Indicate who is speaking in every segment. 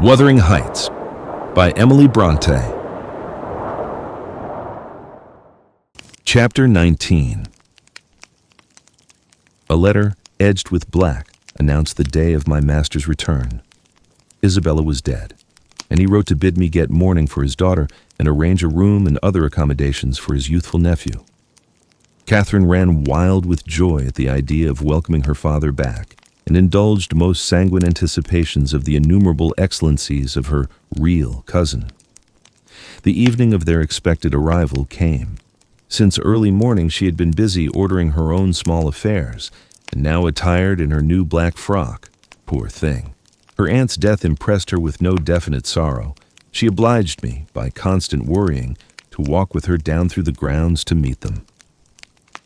Speaker 1: Wuthering Heights by Emily Brontë. Chapter 19. A letter, edged with black, announced the day of my master's return. Isabella was dead, and he wrote to bid me get mourning for his daughter and arrange a room and other accommodations for his youthful nephew. Catherine ran wild with joy at the idea of welcoming her father back, and indulged most sanguine anticipations of the innumerable excellencies of her real cousin. The evening of their expected arrival came. Since early morning she had been busy ordering her own small affairs, and now attired in her new black frock. Poor thing. Her aunt's death impressed her with no definite sorrow. She obliged me, by constant worrying, to walk with her down through the grounds to meet them.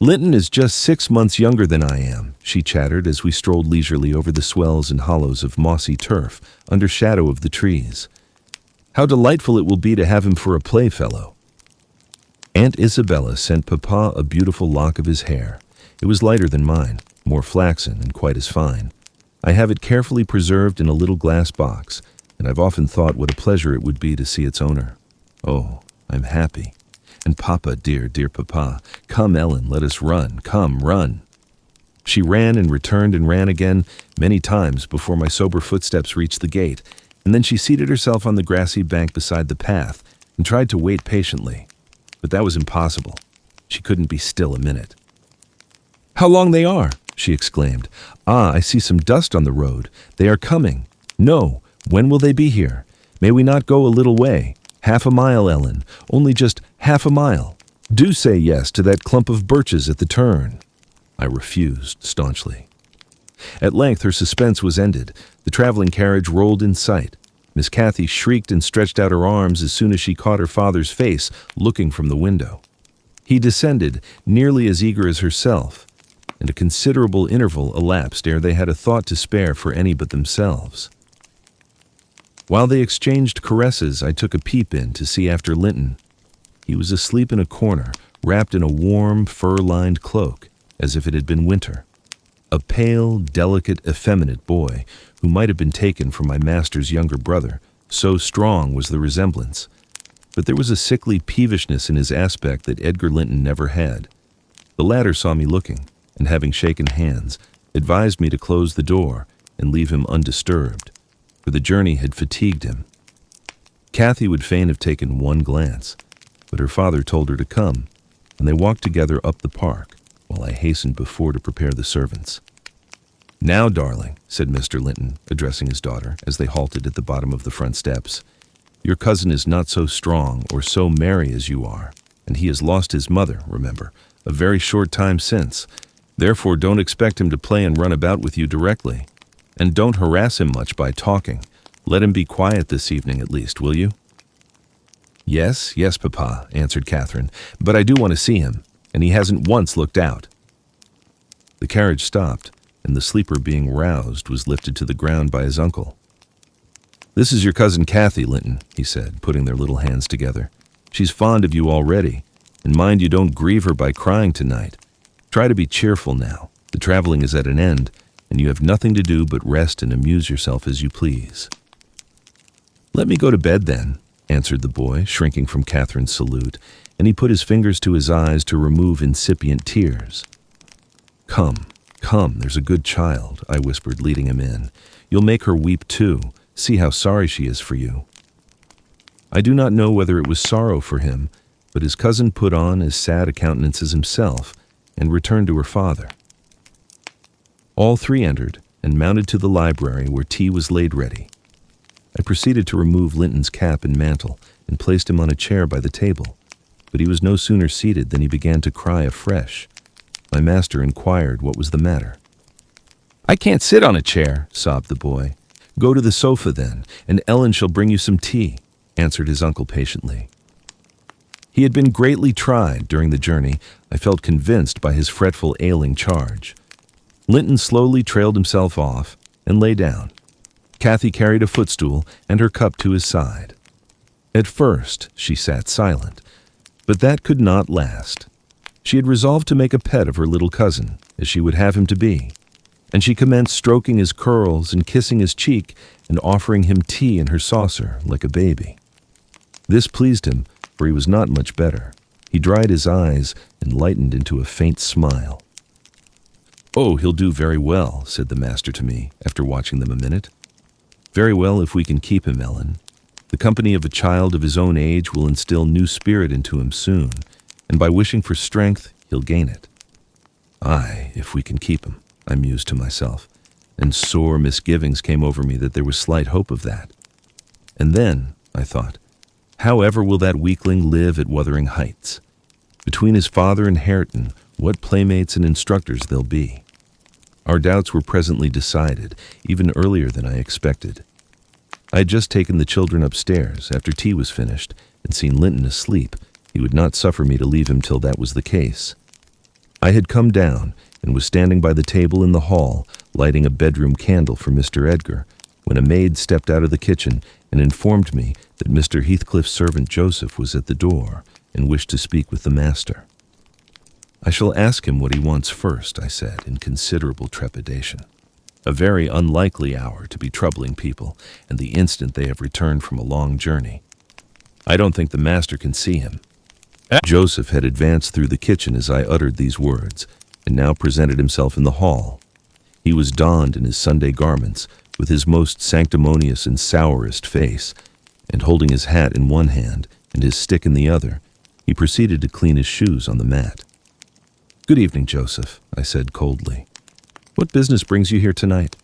Speaker 1: "Linton is just 6 months younger than I am," she chattered as we strolled leisurely over the swells and hollows of mossy turf under shadow of the trees. "How delightful it will be to have him for a playfellow." Aunt Isabella sent Papa a beautiful lock of his hair. It was lighter than mine, more flaxen and quite as fine. I have it carefully preserved in a little glass box, and I've often thought what a pleasure it would be to see its owner. Oh, I'm happy. And Papa, dear, dear Papa, come, Ellen, let us run, come, run. She ran and returned and ran again many times before my sober footsteps reached the gate, and then she seated herself on the grassy bank beside the path and tried to wait patiently. But that was impossible. She couldn't be still a minute. "How long they are!" she exclaimed. "Ah, I see some dust on the road. They are coming. No, when will they be here? May we not go a little way? Half a mile, Ellen, only just half a mile. Do say yes to that clump of birches at the turn." I refused staunchly. At length her suspense was ended. The traveling carriage rolled in sight. Miss Cathy shrieked and stretched out her arms as soon as she caught her father's face looking from the window. He descended, nearly as eager as herself, and a considerable interval elapsed ere they had a thought to spare for any but themselves. While they exchanged caresses, I took a peep in to see after Linton. He was asleep in a corner, wrapped in a warm, fur-lined cloak, as if it had been winter. A pale, delicate, effeminate boy, who might have been taken for my master's younger brother, so strong was the resemblance. But there was a sickly peevishness in his aspect that Edgar Linton never had. The latter saw me looking, and having shaken hands, advised me to close the door and leave him undisturbed, for the journey had fatigued him. Cathy would fain have taken one glance, but her father told her to come, and they walked together up the park, while I hastened before to prepare the servants. "Now, darling," said Mr. Linton, addressing his daughter, as they halted at the bottom of the front steps, "your cousin is not so strong or so merry as you are, and he has lost his mother, remember, a very short time since. Therefore don't expect him to play and run about with you directly. And don't harass him much by talking. Let him be quiet this evening at least, will you?" Yes, Papa," answered Catherine, "but I do want to see him, and he hasn't once looked out." The carriage stopped, and the sleeper, being roused, was lifted to the ground by his uncle. "This is your cousin Cathy, Linton," he said, putting their little hands together. "She's fond of you already, and mind you don't grieve her by crying tonight. Try to be cheerful now. The traveling is at an end, and you have nothing to do but rest and amuse yourself as you please." "Let me go to bed then," answered the boy, shrinking from Catherine's salute, and he put his fingers to his eyes to remove incipient tears. Come, there's a good child," I whispered, leading him in. "You'll make her weep too. See how sorry she is for you." I do not know whether it was sorrow for him, but his cousin put on as sad a countenance as himself, and returned to her father. All three entered, and mounted to the library where tea was laid ready. I proceeded to remove Linton's cap and mantle, and placed him on a chair by the table, but he was no sooner seated than he began to cry afresh. My master inquired what was the matter. "I can't sit on a chair," sobbed the boy. "Go to the sofa then, and Ellen shall bring you some tea," answered his uncle patiently. He had been greatly tried during the journey, I felt convinced, by his fretful, ailing charge. Linton slowly trailed himself off and lay down. Cathy carried a footstool and her cup to his side. At first she sat silent, but that could not last. She had resolved to make a pet of her little cousin, as she would have him to be. and she commenced stroking his curls and kissing his cheek and offering him tea in her saucer like a baby. This pleased him, for he was not much better. He dried his eyes and lightened into a faint smile. "Oh, he'll do very well," said the master to me, after watching them a minute. "Very well if we can keep him, Ellen. The company of a child of his own age will instill new spirit into him soon, and by wishing for strength, he'll gain it." "Aye, if we can keep him," I mused to myself, and sore misgivings came over me that there was slight hope of that. And then, I thought, how ever will that weakling live at Wuthering Heights? Between his father and Hareton, what playmates and instructors they'll be. Our doubts were presently decided, even earlier than I expected. I had just taken the children upstairs after tea was finished and seen Linton asleep. He would not suffer me to leave him till that was the case. I had come down and was standing by the table in the hall, lighting a bedroom candle for Mr. Edgar, when a maid stepped out of the kitchen and informed me that Mr. Heathcliff's servant Joseph was at the door and wished to speak with the master. "I shall ask him what he wants first," I said, in considerable trepidation. A very unlikely hour to be troubling people, and the instant they have returned from a long journey. "I don't think the master can see him." Joseph had advanced through the kitchen as I uttered these words, and now presented himself in the hall. He was donned in his Sunday garments, with his most sanctimonious and sourest face, and holding his hat in one hand and his stick in the other, he proceeded to clean his shoes on the mat. "Good evening, Joseph," I said coldly. "What business brings you here tonight?"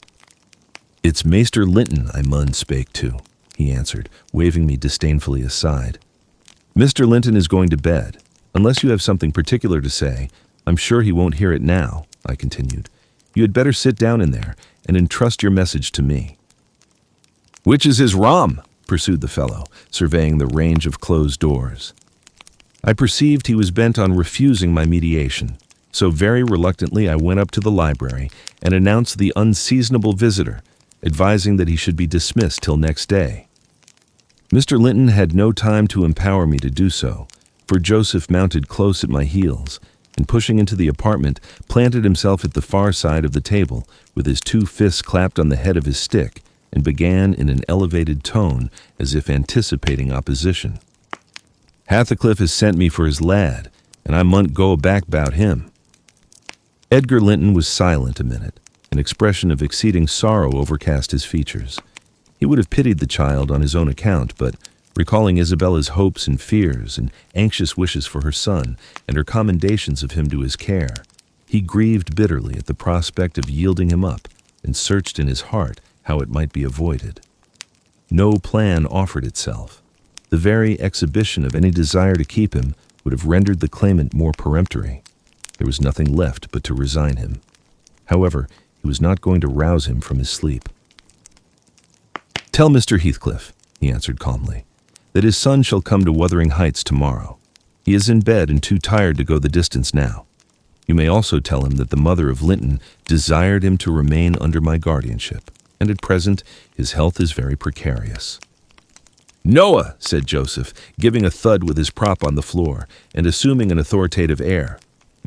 Speaker 1: "It's Maester Linton I mun spake to," he answered, waving me disdainfully aside. "Mr. Linton is going to bed. Unless you have something particular to say, I'm sure he won't hear it now," I continued. "You had better sit down in there and entrust your message to me." "Which is his rom?" pursued the fellow, surveying the range of closed doors. I perceived he was bent on refusing my mediation, so very reluctantly I went up to the library and announced the unseasonable visitor, advising that he should be dismissed till next day. Mr. Linton had no time to empower me to do so, for Joseph mounted close at my heels, and pushing into the apartment, planted himself at the far side of the table, with his two fists clapped on the head of his stick, and began in an elevated tone, as if anticipating opposition. "Heathcliff has sent me for his lad, and I mun't go back 'bout him." Edgar Linton was silent a minute. An expression of exceeding sorrow overcast his features. He would have pitied the child on his own account, but recalling Isabella's hopes and fears and anxious wishes for her son and her commendations of him to his care, he grieved bitterly at the prospect of yielding him up and searched in his heart how it might be avoided. No plan offered itself. The very exhibition of any desire to keep him would have rendered the claimant more peremptory. There was nothing left but to resign him. However, he was not going to rouse him from his sleep. "Tell Mr. Heathcliff," he answered calmly, "that his son shall come to Wuthering Heights tomorrow. He is in bed and too tired to go the distance now. You may also tell him that the mother of Linton desired him to remain under my guardianship, and at present his health is very precarious." "Noah," said Joseph, giving a thud with his prop on the floor and assuming an authoritative air.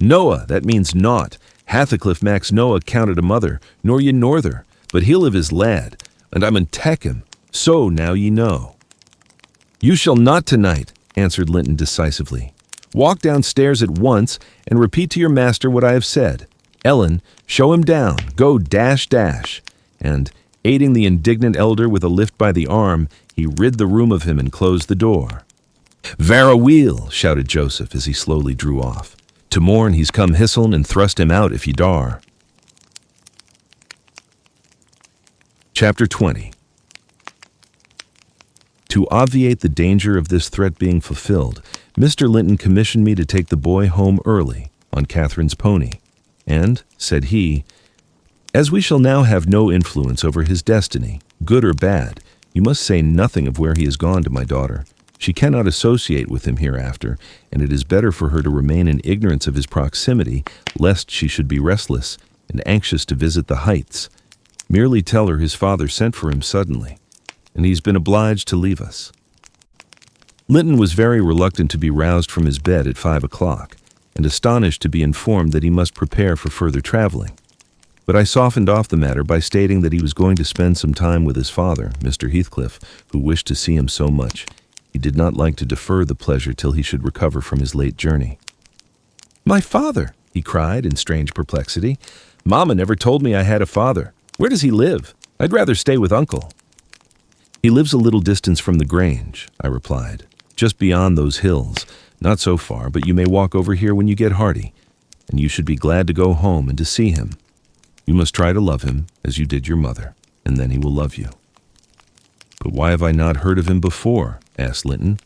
Speaker 1: "Noah, that means naught. Heathcliff Max Noah counted a mother, nor ye norther, but he'll of his lad, and I'm tek him, so now ye know." "You shall not tonight," answered Linton decisively. "Walk downstairs at once and repeat to your master what I have said. Ellen, show him down, go dash dash." And, aiding the indignant elder with a lift by the arm, he rid the room of him and closed the door. "Vera weel," shouted Joseph as he slowly drew off. "To morn he's come hisseln and thrust him out if ye dar." Chapter 20. To obviate the danger of this threat being fulfilled, Mr. Linton commissioned me to take the boy home early, on Catherine's pony, and, said he, "As we shall now have no influence over his destiny, good or bad, you must say nothing of where he has gone to my daughter. She cannot associate with him hereafter, and it is better for her to remain in ignorance of his proximity, lest she should be restless and anxious to visit the heights. Merely tell her his father sent for him suddenly, and he's been obliged to leave us." Linton was very reluctant to be roused from his bed at 5 o'clock, and astonished to be informed that he must prepare for further traveling. But I softened off the matter by stating that he was going to spend some time with his father, Mr. Heathcliff, who wished to see him so much. He did not like to defer the pleasure till he should recover from his late journey. "My father!" he cried in strange perplexity. "Mama never told me I had a father. Where does he live? I'd rather stay with Uncle." "He lives a little distance from the Grange," I replied. "Just beyond those hills. Not so far, but you may walk over here when you get hearty, and you should be glad to go home and to see him. You must try to love him as you did your mother, and then he will love you." "But why have I not heard of him before?" asked Linton.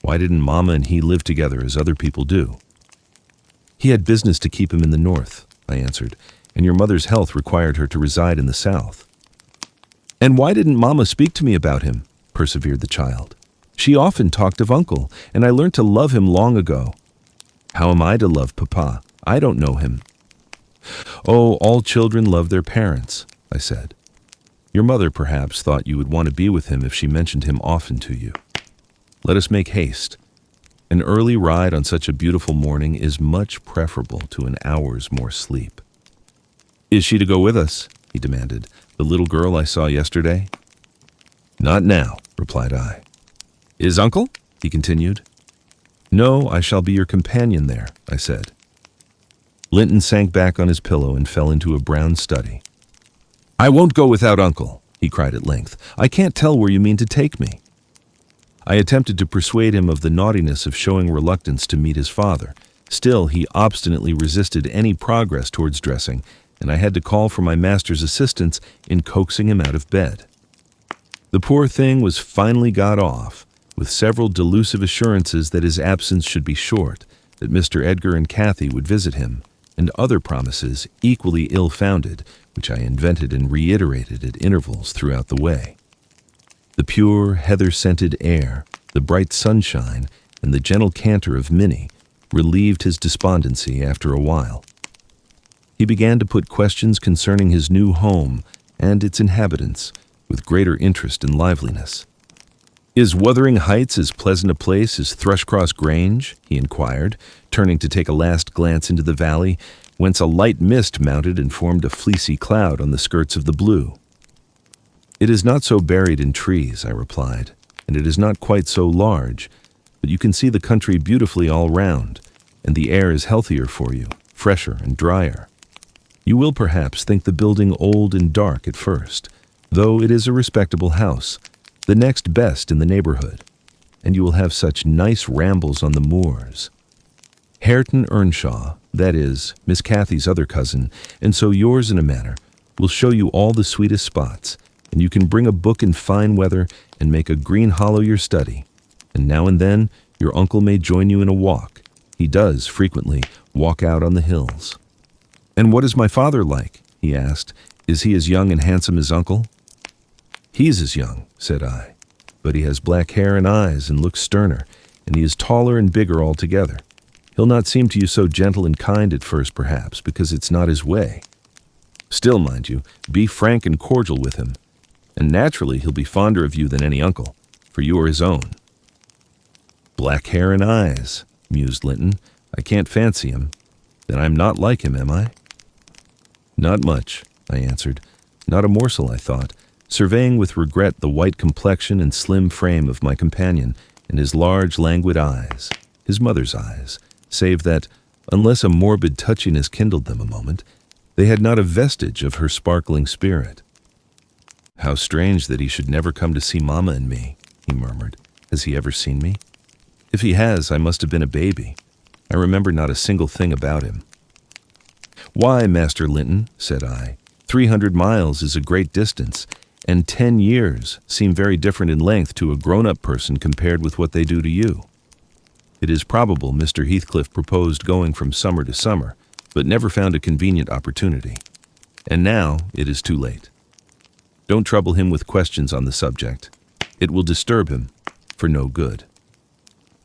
Speaker 1: "Why didn't Mama and he live together as other people do?" "He had business to keep him in the north," I answered, "and your mother's health required her to reside in the south." "And why didn't Mama speak to me about him?" persevered the child. "She often talked of Uncle, and I learned to love him long ago." "How am I to love Papa? I don't know him." "Oh, all children love their parents," I said. "Your mother perhaps thought you would want to be with him if she mentioned him often to you. Let us make haste. An early ride on such a beautiful morning is much preferable to an hour's more sleep." "Is she to go with us?" he demanded. "The little girl I saw yesterday?" "Not now," replied I. "Is Uncle?" he continued. "No, I shall be your companion there," I said. Linton sank back on his pillow and fell into a brown study. "I won't go without Uncle," he cried at length. "I can't tell where you mean to take me." I attempted to persuade him of the naughtiness of showing reluctance to meet his father. Still, he obstinately resisted any progress towards dressing, and I had to call for my master's assistance in coaxing him out of bed. The poor thing was finally got off, with several delusive assurances that his absence should be short, that Mr. Edgar and Cathy would visit him, and other promises equally ill-founded, which I invented and reiterated at intervals throughout the way. The pure, heather-scented air, the bright sunshine, and the gentle canter of Minnie relieved his despondency after a while. He began to put questions concerning his new home and its inhabitants with greater interest and liveliness. "Is Wuthering Heights as pleasant a place as Thrushcross Grange?" he inquired, turning to take a last glance into the valley, whence a light mist mounted and formed a fleecy cloud on the skirts of the blue. "It is not so buried in trees," I replied, "and it is not quite so large, but you can see the country beautifully all round, and the air is healthier for you, fresher and drier. You will perhaps think the building old and dark at first, though it is a respectable house, the next best in the neighborhood, and you will have such nice rambles on the moors. Hareton Earnshaw, that is, Miss Cathy's other cousin, and so yours in a manner, will show you all the sweetest spots, and you can bring a book in fine weather and make a green hollow your study, and now and then your uncle may join you in a walk. He does, frequently, walk out on the hills." "And what is my father like?" he asked. "Is he as young and handsome as Uncle?" "He's as young," said I, "but he has black hair and eyes and looks sterner, and he is taller and bigger altogether. He'll not seem to you so gentle and kind at first, perhaps, because it's not his way. Still, mind you, be frank and cordial with him, and naturally he'll be fonder of you than any uncle, for you are his own." "Black hair and eyes," mused Linton. "I can't fancy him. Then I'm not like him, am I?" "Not much," I answered. "Not a morsel, I thought, surveying with regret the white complexion and slim frame of my companion, and his large, languid eyes, his mother's eyes, save that, unless a morbid touchiness kindled them a moment, they had not a vestige of her sparkling spirit." "How strange that he should never come to see Mama and me," he murmured. "Has he ever seen me? If he has, I must have been a baby. I remember not a single thing about him." "Why, Master Linton," said I, 300 miles is a great distance, and 10 years seem very different in length to a grown-up person compared with what they do to you. It is probable Mr. Heathcliff proposed going from summer to summer, but never found a convenient opportunity. And now it is too late. Don't trouble him with questions on the subject. It will disturb him, for no good."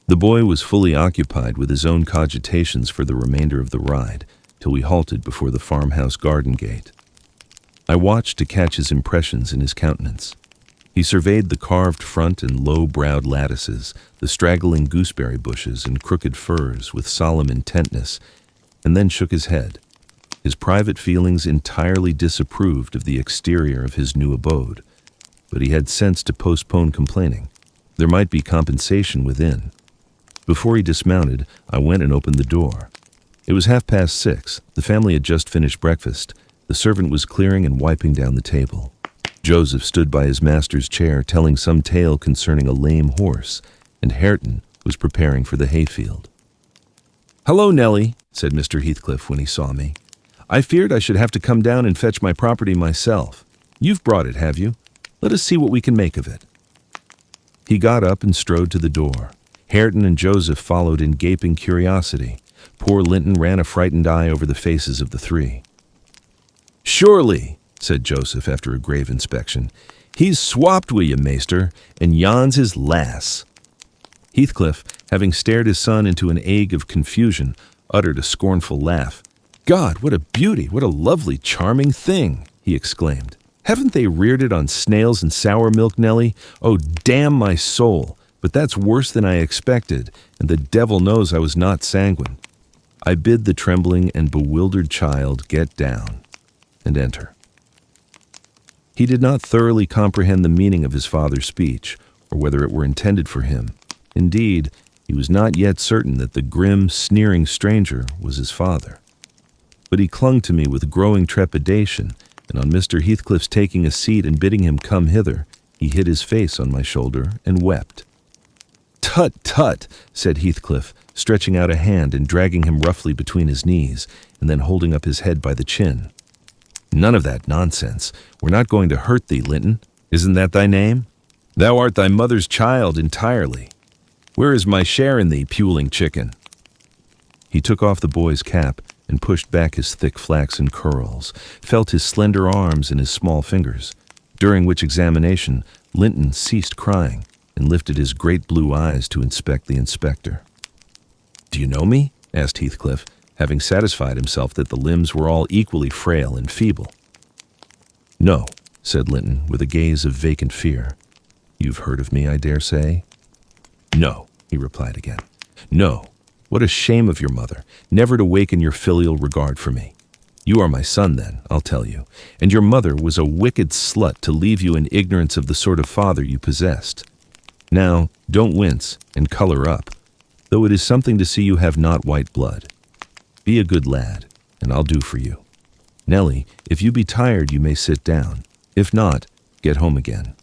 Speaker 1: The boy was fully occupied with his own cogitations for the remainder of the ride, till we halted before the farmhouse garden gate. I watched to catch his impressions in his countenance. He surveyed the carved front and low-browed lattices, the straggling gooseberry bushes and crooked firs with solemn intentness, and then shook his head. His private feelings entirely disapproved of the exterior of his new abode, but he had sense to postpone complaining. There might be compensation within. Before he dismounted, I went and opened the door. It was 6:30. The family had just finished breakfast. The servant was clearing and wiping down the table. Joseph stood by his master's chair telling some tale concerning a lame horse, and Hareton was preparing for the hayfield. "Hello, Nellie," said Mr. Heathcliff when he saw me. "I feared I should have to come down and fetch my property myself. You've brought it, have you? Let us see what we can make of it." He got up and strode to the door. Hareton and Joseph followed in gaping curiosity. Poor Linton ran a frightened eye over the faces of the three. "Surely," said Joseph after a grave inspection, "he's swapped wi' you, maester, and yon's his lass." Heathcliff, having stared his son into an ague of confusion, uttered a scornful laugh. "God, what a beauty, what a lovely, charming thing!" he exclaimed. "Haven't they reared it on snails and sour milk, Nellie? Oh, damn my soul! But that's worse than I expected, and the devil knows I was not sanguine." I bid the trembling and bewildered child get down and enter. He did not thoroughly comprehend the meaning of his father's speech, or whether it were intended for him. Indeed, he was not yet certain that the grim, sneering stranger was his father. But he clung to me with growing trepidation, and on Mr. Heathcliff's taking a seat and bidding him come hither, he hid his face on my shoulder and wept. "Tut, tut," said Heathcliff, stretching out a hand and dragging him roughly between his knees, and then holding up his head by the chin. "None of that nonsense. We're not going to hurt thee, Linton. Isn't that thy name? Thou art thy mother's child entirely. Where is my share in thee, puling chicken?" He took off the boy's cap and pushed back his thick flaxen curls, felt his slender arms and his small fingers, during which examination Linton ceased crying and lifted his great blue eyes to inspect the inspector. "Do you know me?" asked Heathcliff, having satisfied himself that the limbs were all equally frail and feeble. "No," said Linton, with a gaze of vacant fear. "You've heard of me, I dare say?" "No," he replied again. "No. What a shame of your mother, never to waken your filial regard for me. You are my son, then, I'll tell you, and your mother was a wicked slut to leave you in ignorance of the sort of father you possessed. Now, don't wince and color up, though it is something to see you have not white blood. Be a good lad, and I'll do for you. Nellie, if you be tired, you may sit down. If not, get home again.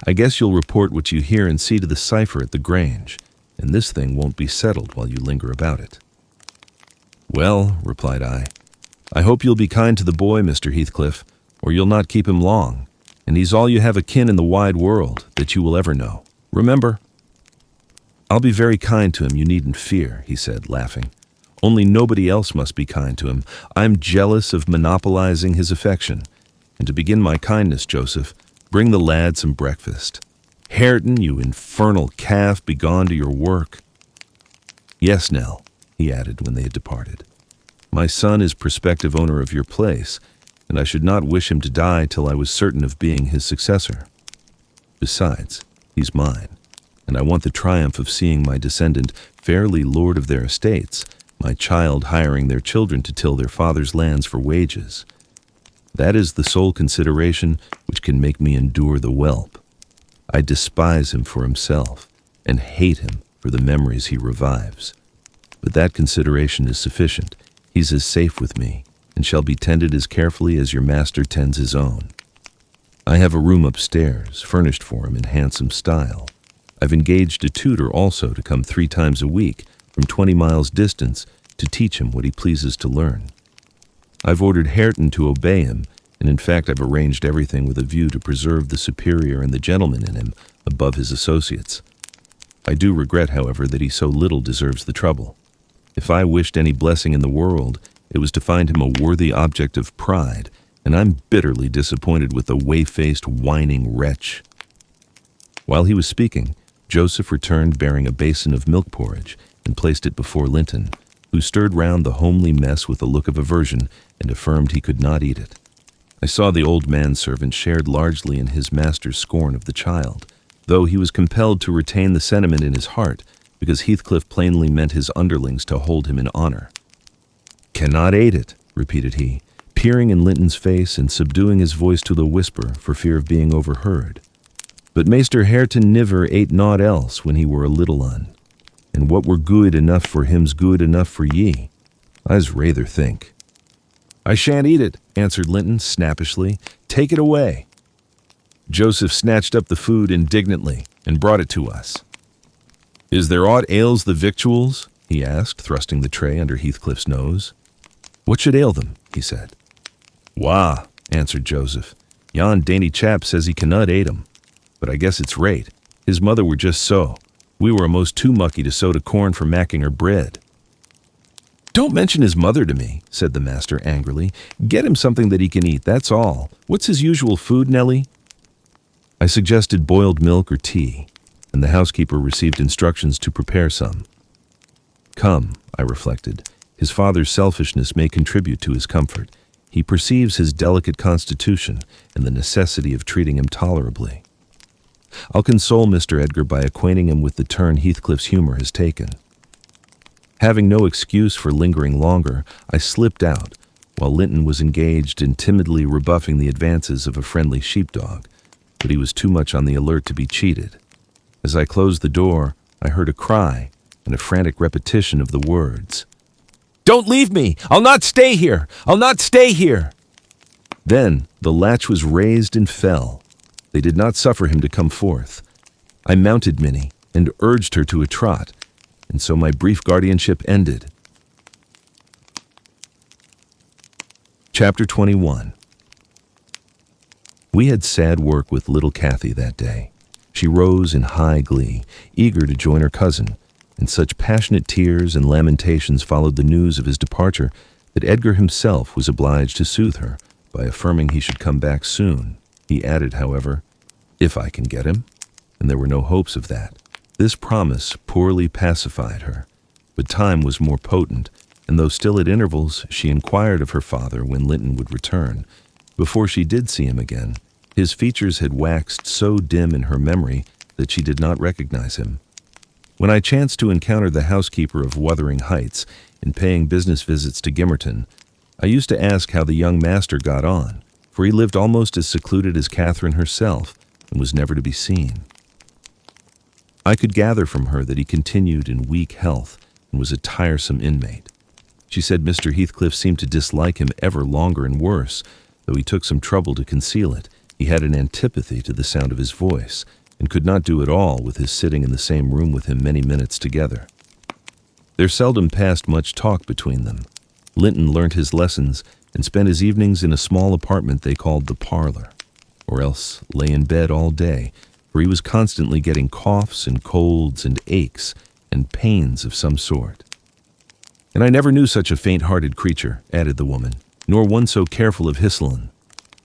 Speaker 1: I guess you'll report what you hear and see to the cipher at the Grange, and this thing won't be settled while you linger about it." "Well," replied I hope you'll be kind to the boy, Mr. Heathcliff, or you'll not keep him long, and he's all you have akin in the wide world that you will ever know. Remember." "I'll be very kind to him, you needn't fear," he said, laughing. "Only nobody else must be kind to him. I'm jealous of monopolizing his affection. And to begin my kindness, Joseph, bring the lad some breakfast. Hareton, you infernal calf, begone to your work. Yes, Nell," he added when they had departed. "My son is prospective owner of your place, and I should not wish him to die till I was certain of being his successor. Besides, he's mine, and I want the triumph of seeing my descendant fairly lord of their estates, my child hiring their children to till their father's lands for wages. That is the sole consideration which can make me endure the whelp. I despise him for himself, and hate him for the memories he revives. But that consideration is sufficient. He's as safe with me, and shall be tended as carefully as your master tends his own. I have a room upstairs, furnished for him in handsome style. I've engaged a tutor also to come 3 times a week, from 20 miles distance, to teach him what he pleases to learn. I've ordered Hareton to obey him, and in fact I've arranged everything with a view to preserve the superior and the gentleman in him above his associates. I do regret, however, that he so little deserves the trouble. If I wished any blessing in the world, it was to find him a worthy object of pride, and I'm bitterly disappointed with the whey-faced, whining wretch." While he was speaking, Joseph returned bearing a basin of milk porridge and placed it before Linton, who stirred round the homely mess with a look of aversion and affirmed he could not eat it. I saw the old manservant shared largely in his master's scorn of the child, though he was compelled to retain the sentiment in his heart, because Heathcliff plainly meant his underlings to hold him in honor. "Cannot ate it," repeated he, peering in Linton's face and subduing his voice to a whisper for fear of being overheard. But Meester Hareton niver ate naught else when he were a little un, and what were good enough for him's good enough for ye, I's rather think. I shan't eat it, answered Linton snappishly. Take it away. Joseph snatched up the food indignantly and brought it to us. Is there aught ails the victuals? He asked, thrusting the tray under Heathcliff's nose. What should ail them? He said. Wah, answered Joseph. Yon dainty chap says he cannot ate 'em, but I guess it's right. His mother were just so. We were a'most too mucky to sow to corn for macking her bread. Don't mention his mother to me, said the master angrily. Get him something that he can eat, that's all. What's his usual food, Nellie? I suggested boiled milk or tea, and the housekeeper received instructions to prepare some. Come, I reflected, his father's selfishness may contribute to his comfort. He perceives his delicate constitution and the necessity of treating him tolerably. I'll console Mr. Edgar by acquainting him with the turn Heathcliff's humor has taken. Having no excuse for lingering longer, I slipped out, while Linton was engaged in timidly rebuffing the advances of a friendly sheepdog, but he was too much on the alert to be cheated. As I closed the door, I heard a cry and a frantic repetition of the words. Don't leave me! I'll not stay here! I'll not stay here! Then the latch was raised and fell. They did not suffer him to come forth. I mounted Minnie and urged her to a trot, and so my brief guardianship ended. Chapter 21. We had sad work with little Cathy that day. She rose in high glee, eager to join her cousin, and such passionate tears and lamentations followed the news of his departure that Edgar himself was obliged to soothe her by affirming he should come back soon. He added, however, if I can get him, and there were no hopes of that. This promise poorly pacified her, but time was more potent, and though still at intervals she inquired of her father when Linton would return, before she did see him again, his features had waxed so dim in her memory that she did not recognize him. When I chanced to encounter the housekeeper of Wuthering Heights in paying business visits to Gimmerton, I used to ask how the young master got on, for he lived almost as secluded as Catherine herself and was never to be seen. I could gather from her that he continued in weak health and was a tiresome inmate. She said Mr. Heathcliff seemed to dislike him ever longer and worse, though he took some trouble to conceal it. He had an antipathy to the sound of his voice, and could not do it all with his sitting in the same room with him many minutes together. There seldom passed much talk between them. Linton learnt his lessons and spent his evenings in a small apartment they called the parlor, or else lay in bed all day, for he was constantly getting coughs and colds and aches and pains of some sort. And I never knew such a faint-hearted creature, added the woman, nor one so careful of Hyslop.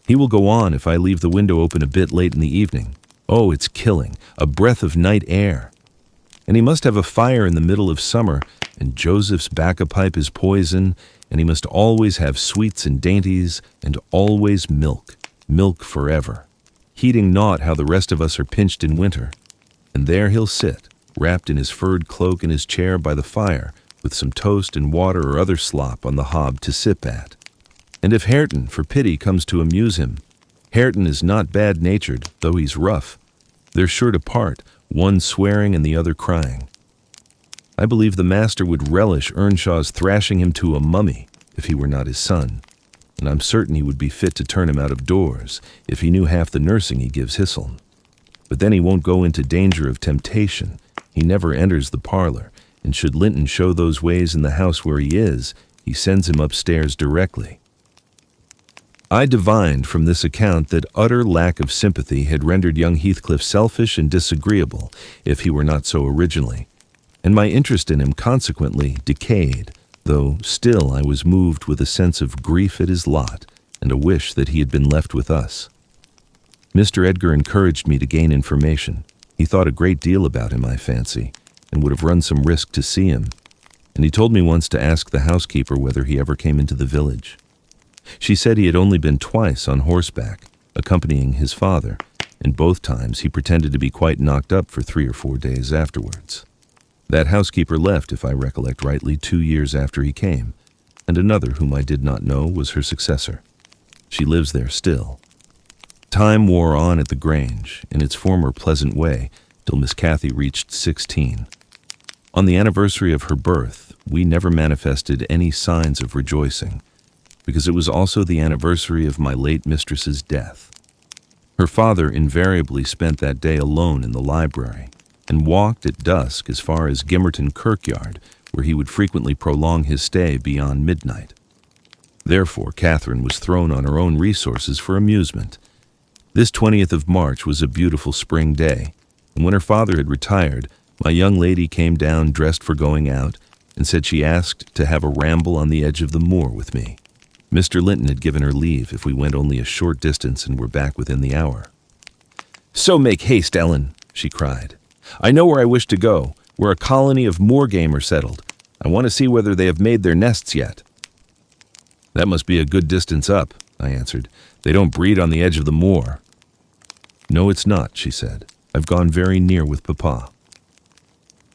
Speaker 1: He will go on if I leave the window open a bit late in the evening. Oh, it's killing, a breath of night air. And he must have a fire in the middle of summer, and Joseph's bacca-pipe is poison, and he must always have sweets and dainties, and always milk, milk forever, heeding naught how the rest of us are pinched in winter. And there he'll sit, wrapped in his furred cloak in his chair by the fire, with some toast and water or other slop on the hob to sip at. And if Hareton, for pity, comes to amuse him, Hareton is not bad-natured, though he's rough. They're sure to part, one swearing and the other crying. I believe the master would relish Earnshaw's thrashing him to a mummy if he were not his son, and I'm certain he would be fit to turn him out of doors if he knew half the nursing he gives Hyslop. But then he won't go into danger of temptation. He never enters the parlor, and should Linton show those ways in the house where he is, he sends him upstairs directly. I divined from this account that utter lack of sympathy had rendered young Heathcliff selfish and disagreeable, if he were not so originally, and my interest in him consequently decayed, though still I was moved with a sense of grief at his lot and a wish that he had been left with us. Mr. Edgar encouraged me to gain information. He thought a great deal about him, I fancy, and would have run some risk to see him, and he told me once to ask the housekeeper whether he ever came into the village. She said he had only been twice on horseback, accompanying his father, and both times he pretended to be quite knocked up for 3 or 4 days afterwards. That housekeeper left, if I recollect rightly, 2 years after he came, and another whom I did not know was her successor. She lives there still. Time wore on at the Grange, in its former pleasant way, till Miss Cathy reached 16. On the anniversary of her birth, we never manifested any signs of rejoicing, because it was also the anniversary of my late mistress's death. Her father invariably spent that day alone in the library, and walked at dusk as far as Gimmerton Kirkyard, where he would frequently prolong his stay beyond midnight. Therefore, Catherine was thrown on her own resources for amusement. This 20th of March was a beautiful spring day, and when her father had retired, my young lady came down dressed for going out, and said she asked to have a ramble on the edge of the moor with me. Mr. Linton had given her leave if we went only a short distance and were back within the hour. "So make haste, Ellen," she cried. "I know where I wish to go, where a colony of moor game are settled. I want to see whether they have made their nests yet." "That must be a good distance up," I answered. "They don't breed on the edge of the moor." "No, it's not," she said. "I've gone very near with Papa."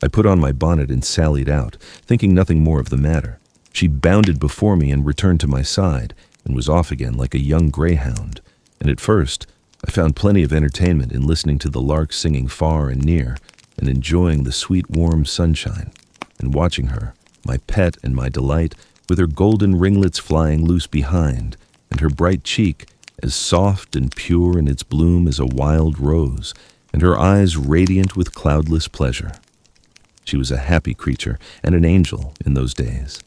Speaker 1: I put on my bonnet and sallied out, thinking nothing more of the matter. She bounded before me and returned to my side, and was off again like a young greyhound, and at first I found plenty of entertainment in listening to the larks singing far and near, and enjoying the sweet warm sunshine, and watching her, my pet and my delight, with her golden ringlets flying loose behind, and her bright cheek as soft and pure in its bloom as a wild rose, and her eyes radiant with cloudless pleasure. She was a happy creature and an angel in those days.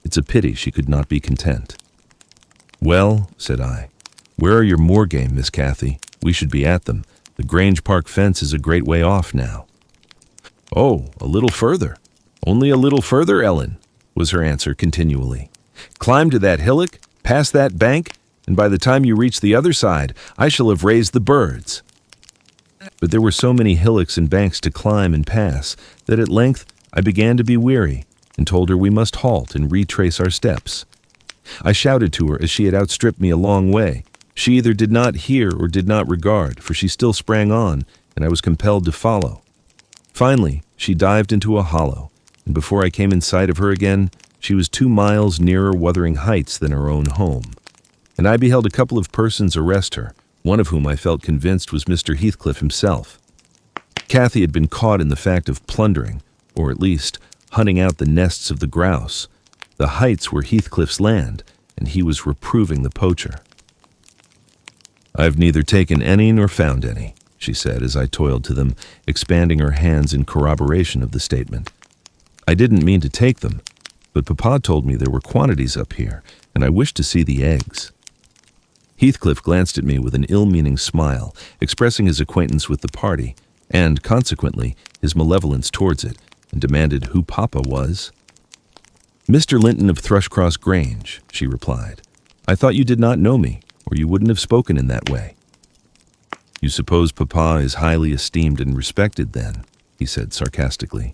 Speaker 1: It's a pity she could not be content. "Well," said I, "where are your moor game, Miss Cathy? We should be at them. The Grange Park fence is a great way off now." "Oh, a little further. Only a little further, Ellen," was her answer continually. "Climb to that hillock, pass that bank, and by the time you reach the other side, I shall have raised the birds." But there were so many hillocks and banks to climb and pass that at length I began to be weary, and told her we must halt and retrace our steps. I shouted to her as she had outstripped me a long way. She either did not hear or did not regard, for she still sprang on, and I was compelled to follow. Finally, she dived into a hollow, and before I came in sight of her again, she was 2 miles nearer Wuthering Heights than her own home, and I beheld a couple of persons arrest her, one of whom I felt convinced was Mr. Heathcliff himself. Cathy had been caught in the fact of plundering, or at least hunting out the nests of the grouse. The heights were Heathcliff's land, and he was reproving the poacher. "I've neither taken any nor found any," she said as I toiled to them, expanding her hands in corroboration of the statement. "I didn't mean to take them, but Papa told me there were quantities up here, and I wished to see the eggs." Heathcliff glanced at me with an ill-meaning smile, expressing his acquaintance with the party, and, consequently, his malevolence towards it, and demanded who Papa was. "Mr. Linton of Thrushcross Grange," she replied. "I thought you did not know me, or you wouldn't have spoken in that way." "You suppose Papa is highly esteemed and respected, then?" he said sarcastically.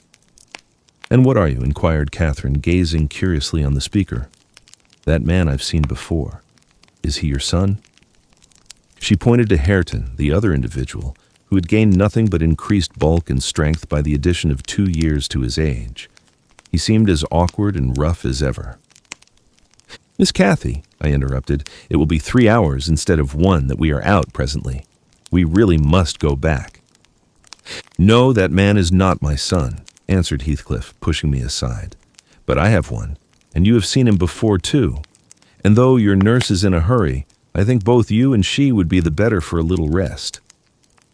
Speaker 1: "And what are you?" inquired Catherine, gazing curiously on the speaker. "That man I've seen before. Is he your son?" She pointed to Hareton, the other individual, who had gained nothing but increased bulk and strength by the addition of 2 years to his age. He seemed as awkward and rough as ever. "Miss Cathy," I interrupted, "it will be 3 hours instead of 1 that we are out presently. We really must go back." "No, that man is not my son," answered Heathcliff, pushing me aside. "But I have one, and you have seen him before too. And though your nurse is in a hurry, I think both you and she would be the better for a little rest.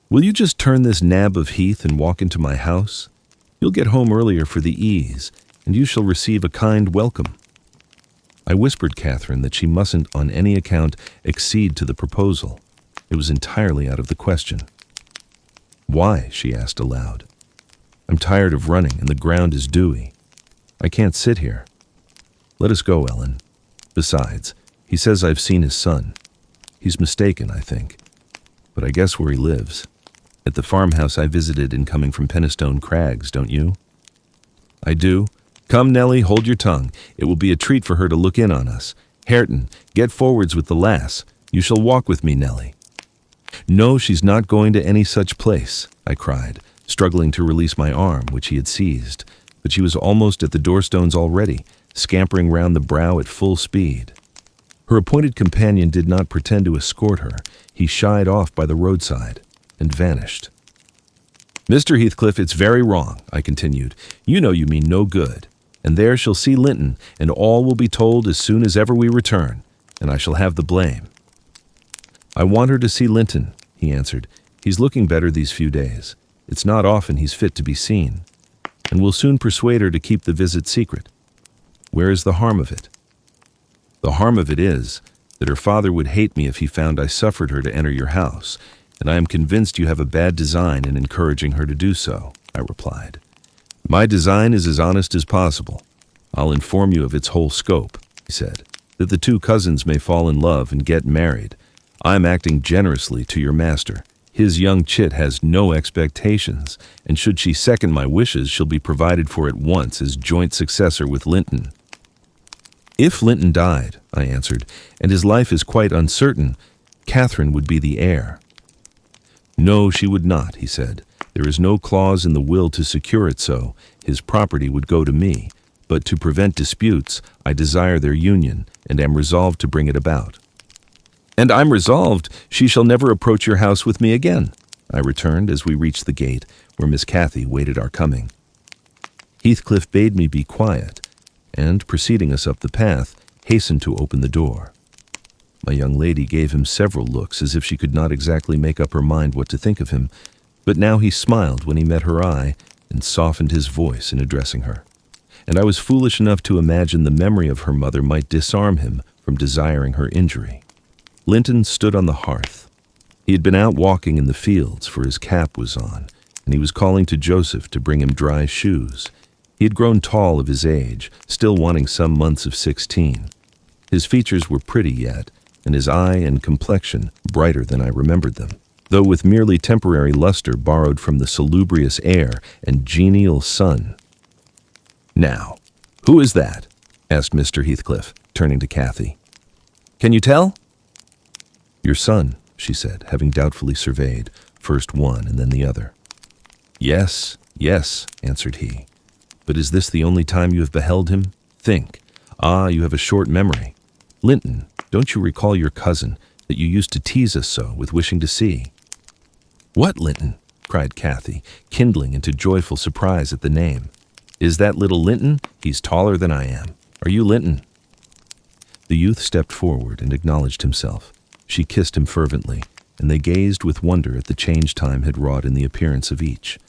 Speaker 1: Will you just turn this nab of heath and walk into my house? You'll get home earlier for the ease, and you shall receive a kind welcome." I whispered Catherine that she mustn't on any account accede to the proposal. It was entirely out of the question. "Why?" she asked aloud. "I'm tired of running, and the ground is dewy. I can't sit here. Let us go, Ellen. Besides, he says I've seen his son. He's mistaken, I think. But I guess where he lives. At the farmhouse I visited in coming from Penistone Crags, don't you?" "I do. Come, Nellie, hold your tongue. It will be a treat for her to look in on us. Hareton, get forwards with the lass. You shall walk with me, Nellie." "No, she's not going to any such place," I cried, struggling to release my arm, which he had seized. But she was almost at the doorstones already, scampering round the brow at full speed. Her appointed companion did not pretend to escort her. He shied off by the roadside and vanished. "Mr. Heathcliff, it's very wrong," I continued. "You know you mean no good. And there she'll see Linton, and all will be told as soon as ever we return, and I shall have the blame." "I want her to see Linton," he answered. "He's looking better these few days. It's not often he's fit to be seen. And we'll soon persuade her to keep the visit secret. Where is the harm of it?" "The harm of it is that her father would hate me if he found I suffered her to enter your house, and I am convinced you have a bad design in encouraging her to do so," I replied. "My design is as honest as possible. I'll inform you of its whole scope," he said, "that the two cousins may fall in love and get married. I'm acting generously to your master. His young chit has no expectations, and should she second my wishes, she'll be provided for at once as joint successor with Linton." "If Linton died," I answered, "and his life is quite uncertain, Catherine would be the heir." "No, she would not," he said. "There is no clause in the will to secure it so. His property would go to me, but to prevent disputes, I desire their union, and am resolved to bring it about." "And I'm resolved she shall never approach your house with me again," I returned as we reached the gate, where Miss Cathy waited our coming. Heathcliff bade me be quiet, and, preceding us up the path, hastened to open the door. My young lady gave him several looks as if she could not exactly make up her mind what to think of him, but now he smiled when he met her eye and softened his voice in addressing her. And I was foolish enough to imagine the memory of her mother might disarm him from desiring her injury. Linton stood on the hearth. He had been out walking in the fields, for his cap was on, and he was calling to Joseph to bring him dry shoes. He had grown tall of his age, still wanting some months of 16. His features were pretty yet, and his eye and complexion brighter than I remembered them, though with merely temporary luster borrowed from the salubrious air and genial sun. "Now, who is that?" asked Mr. Heathcliff, turning to Cathy. "Can you tell?" "Your son," she said, having doubtfully surveyed, first one and then the other. "Yes, yes," answered he. "But is this the only time you have beheld him? Think. Ah, you have a short memory. Linton, don't you recall your cousin, that you used to tease us so with wishing to see?" "What Linton?" cried Cathy, kindling into joyful surprise at the name. "Is that little Linton? He's taller than I am. Are you Linton?" The youth stepped forward and acknowledged himself. She kissed him fervently, and they gazed with wonder at the change time had wrought in the appearance of each.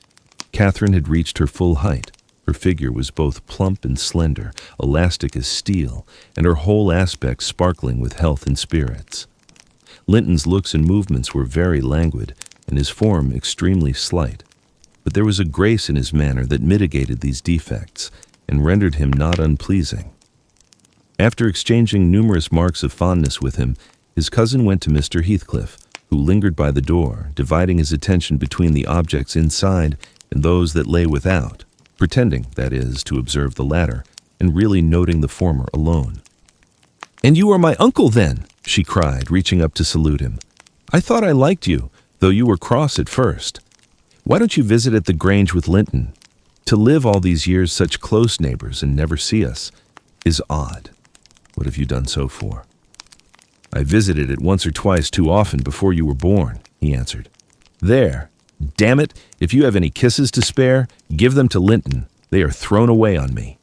Speaker 1: Catherine had reached her full height. Her figure was both plump and slender, elastic as steel, and her whole aspect sparkling with health and spirits. Linton's looks and movements were very languid, and his form extremely slight. But there was a grace in his manner that mitigated these defects, and rendered him not unpleasing. After exchanging numerous marks of fondness with him, his cousin went to Mr. Heathcliff, who lingered by the door, dividing his attention between the objects inside and those that lay without, pretending, that is, to observe the latter, and really noting the former alone. "And you are my uncle, then?" she cried, reaching up to salute him. "I thought I liked you, though you were cross at first. Why don't you visit at the Grange with Linton? To live all these years such close neighbors and never see us is odd. What have you done so for?" "I visited it once or twice too often before you were born," he answered. "There, damn it, if you have any kisses to spare, give them to Linton. They are thrown away on me."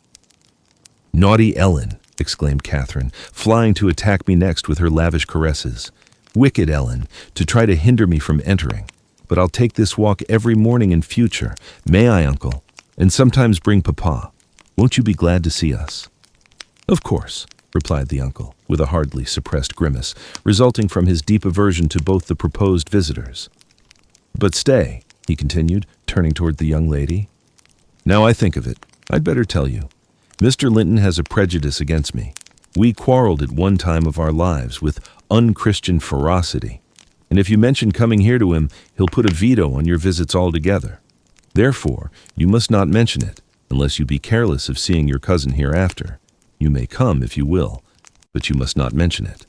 Speaker 1: "Naughty Ellen," exclaimed Catherine, flying to attack me next with her lavish caresses. "Wicked Ellen, to try to hinder me from entering. But I'll take this walk every morning in future. May I, uncle? And sometimes bring papa. Won't you be glad to see us?" "Of course," replied the uncle, with a hardly suppressed grimace, resulting from his deep aversion to both the proposed visitors. "But stay," he continued, turning toward the young lady. "Now I think of it, I'd better tell you. Mr. Linton has a prejudice against me. We quarreled at one time of our lives with unchristian ferocity, and if you mention coming here to him, he'll put a veto on your visits altogether. Therefore, you must not mention it, unless you be careless of seeing your cousin hereafter. You may come if you will, but you must not mention it."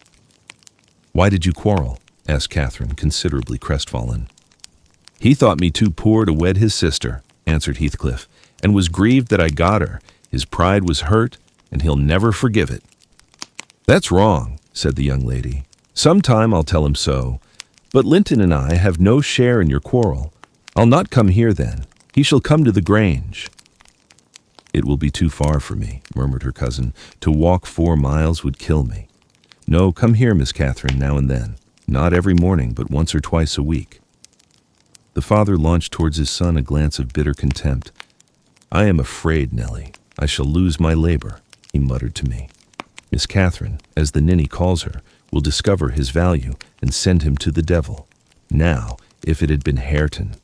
Speaker 1: "Why did you quarrel?" asked Catherine, considerably crestfallen. "He thought me too poor to wed his sister," answered Heathcliff, "and was grieved that I got her. His pride was hurt, and he'll never forgive it." "That's wrong," said the young lady. "Sometime I'll tell him so. But Linton and I have no share in your quarrel. I'll not come here then. He shall come to the Grange." "It will be too far for me," murmured her cousin. "To walk 4 miles would kill me. No, come here, Miss Catherine, now and then. Not every morning, but once or twice a week." The father launched towards his son a glance of bitter contempt. "I am afraid, Nellie, I shall lose my labor," he muttered to me. "Miss Catherine, as the ninny calls her, will discover his value and send him to the devil. Now, if it had been Hareton.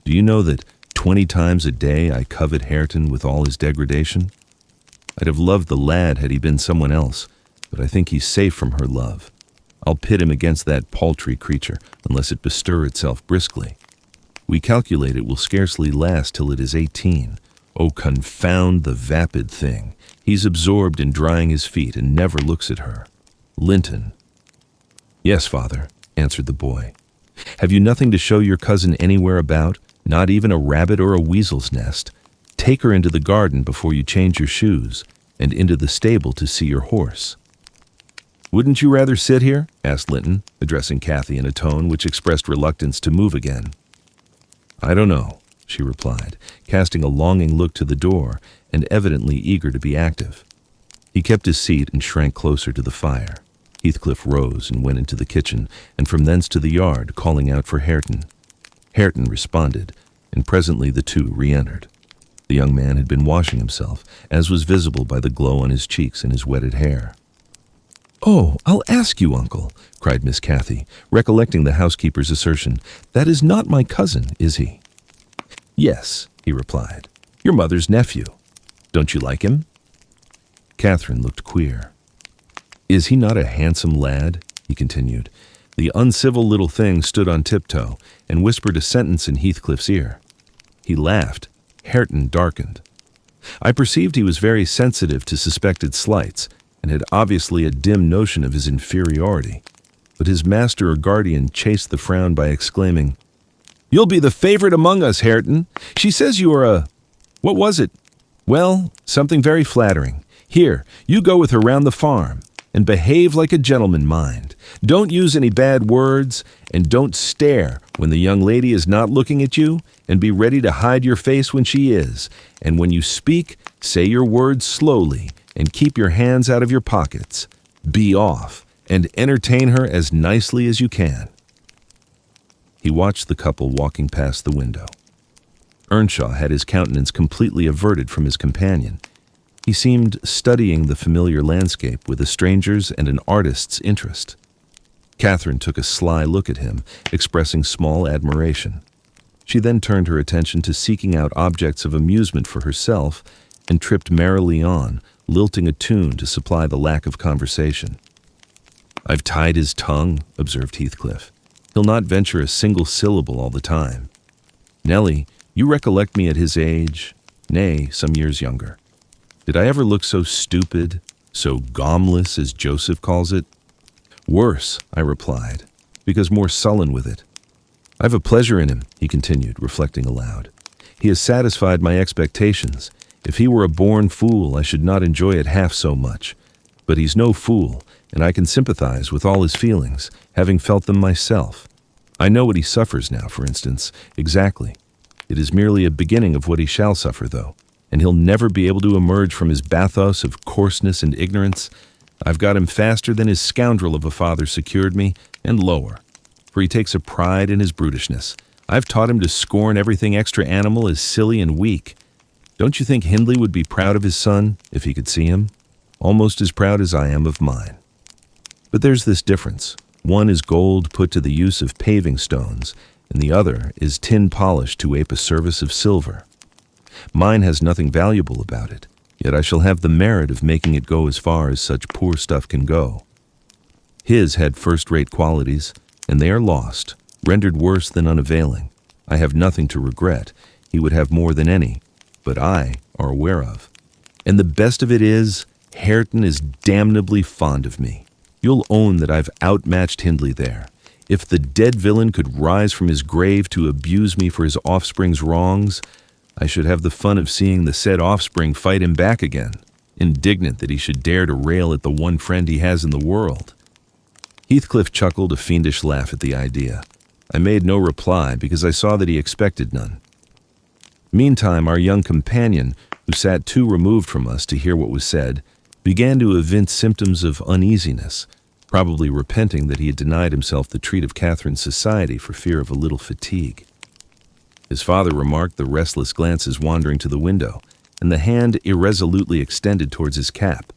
Speaker 1: Do you know that 20 times a day I covet Hareton with all his degradation? I'd have loved the lad had he been someone else, but I think he's safe from her love. I'll pit him against that paltry creature, unless it bestir itself briskly. We calculate it will scarcely last till it is 18. Oh, confound the vapid thing. He's absorbed in drying his feet and never looks at her. Linton." "Yes, father," answered the boy. "Have you nothing to show your cousin anywhere about? Not even a rabbit or a weasel's nest? Take her into the garden before you change your shoes, and into the stable to see your horse." "Wouldn't you rather sit here?" asked Linton, addressing Cathy in a tone which expressed reluctance to move again. "I don't know," she replied, casting a longing look to the door and evidently eager to be active. He kept his seat and shrank closer to the fire. Heathcliff rose and went into the kitchen, and from thence to the yard, calling out for Hareton. Hareton responded, and presently the two re-entered. The young man had been washing himself, as was visible by the glow on his cheeks and his wetted hair. "Oh, I'll ask you, uncle," cried Miss Cathy, recollecting the housekeeper's assertion. "That is not my cousin, is he?" "Yes," he replied, "your mother's nephew. Don't you like him?" Catherine looked queer. "Is he not a handsome lad?" he continued. The uncivil little thing stood on tiptoe and whispered a sentence in Heathcliff's ear. He laughed. Hareton darkened. I perceived he was very sensitive to suspected slights, and had obviously a dim notion of his inferiority. But his master or guardian chased the frown by exclaiming, "You'll be the favorite among us, Hareton. She says you are what was it? Well, something very flattering. Here, you go with her round the farm, and behave like a gentleman, mind. Don't use any bad words, and don't stare when the young lady is not looking at you, and be ready to hide your face when she is. And when you speak, say your words slowly, and keep your hands out of your pockets. Be off, and entertain her as nicely as you can." He watched the couple walking past the window. Earnshaw had his countenance completely averted from his companion. He seemed studying the familiar landscape with a stranger's and an artist's interest. Catherine took a sly look at him, expressing small admiration. She then turned her attention to seeking out objects of amusement for herself and tripped merrily on, lilting a tune to supply the lack of conversation. "I've tied his tongue," observed Heathcliff. "He'll not venture a single syllable all the time. Nellie, you recollect me at his age, nay, some years younger. Did I ever look so stupid, so gomless as Joseph calls it?" "Worse," I replied, because more sullen with it. "I've a pleasure in him," he continued, reflecting aloud. "He has satisfied my expectations. If he were a born fool, I should not enjoy it half so much. But he's no fool, and I can sympathize with all his feelings, having felt them myself. I know what he suffers now, for instance, exactly. It is merely a beginning of what he shall suffer, though, and he'll never be able to emerge from his bathos of coarseness and ignorance. I've got him faster than his scoundrel of a father secured me, and lower, for he takes a pride in his brutishness. I've taught him to scorn everything extra-animal as silly and weak. Don't you think Hindley would be proud of his son, if he could see him? Almost as proud as I am of mine. But there's this difference. One is gold put to the use of paving stones, and the other is tin polished to ape a service of silver. Mine has nothing valuable about it, yet I shall have the merit of making it go as far as such poor stuff can go. His had first-rate qualities, and they are lost, rendered worse than unavailing. I have nothing to regret. He would have more than any, but I are aware of. And the best of it is, Hareton is damnably fond of me. You'll own that I've outmatched Hindley there. If the dead villain could rise from his grave to abuse me for his offspring's wrongs, I should have the fun of seeing the said offspring fight him back again. indignant that he should dare to rail at the one friend he has in the world. Heathcliff chuckled a fiendish laugh at the idea. I made no reply because I saw that he expected none. Meantime, our young companion, who sat too removed from us to hear what was said, began to evince symptoms of uneasiness, probably repenting that he had denied himself the treat of Catherine's society for fear of a little fatigue. His father remarked the restless glances wandering to the window, and the hand irresolutely extended towards his cap.